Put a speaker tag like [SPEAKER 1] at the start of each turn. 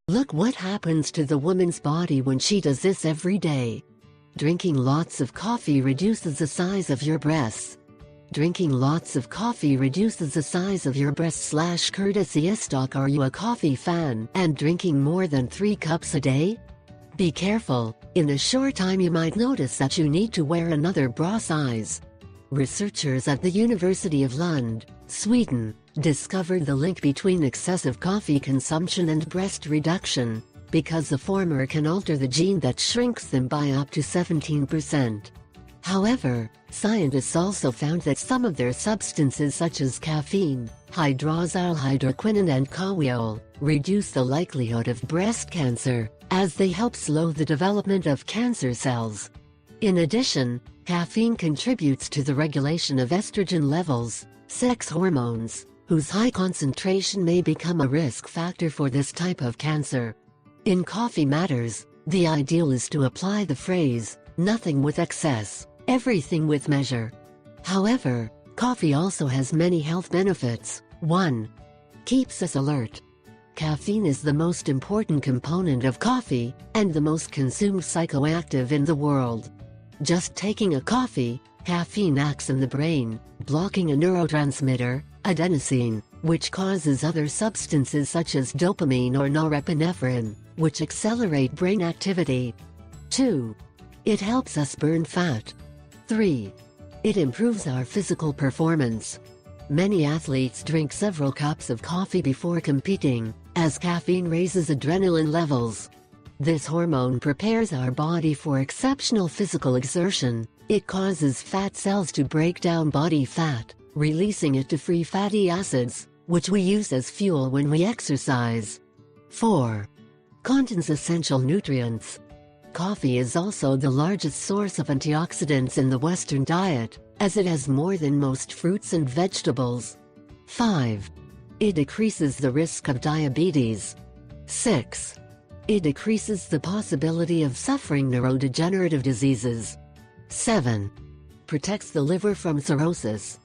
[SPEAKER 1] Look what happens to the woman's body when she does this every day. Drinking lots of coffee reduces the size of your breasts. Drinking lots of coffee reduces the size of your breasts. Courtesy stock. Are you a coffee fan and drinking more than 3 cups a day? Be careful, in a short time you might notice that you need to wear another bra size. Researchers at the University of Lund, Sweden, discovered the link between excessive coffee consumption and breast reduction, because the former can alter the gene that shrinks them by up to 17%. However, scientists also found that some of their substances such as caffeine, hydroxylhydroquinone and caweol, reduce the likelihood of breast cancer, as they help slow the development of cancer cells. In addition, caffeine contributes to the regulation of estrogen levels, sex hormones, whose high concentration may become a risk factor for this type of cancer. In Coffee Matters, the ideal is to apply the phrase, "Nothing with excess, everything with measure." However, coffee also has many health benefits. 1. Keeps us alert. Caffeine is the most important component of coffee, and the most consumed psychoactive in the world. Just taking a coffee, caffeine acts in the brain, blocking a neurotransmitter, adenosine, which causes other substances such as dopamine or norepinephrine, which accelerate brain activity. 2. It helps us burn fat. 3. It improves our physical performance. Many athletes drink several cups of coffee before competing, as caffeine raises adrenaline levels. This hormone prepares our body for exceptional physical exertion. It causes fat cells to break down body fat, releasing it to free fatty acids, which we use as fuel when we exercise. 4. Contains essential nutrients. Coffee is also the largest source of antioxidants in the Western diet, as it has more than most fruits and vegetables. 5. It decreases the risk of diabetes. 6. It decreases the possibility of suffering neurodegenerative diseases. 7. Protects the liver from cirrhosis.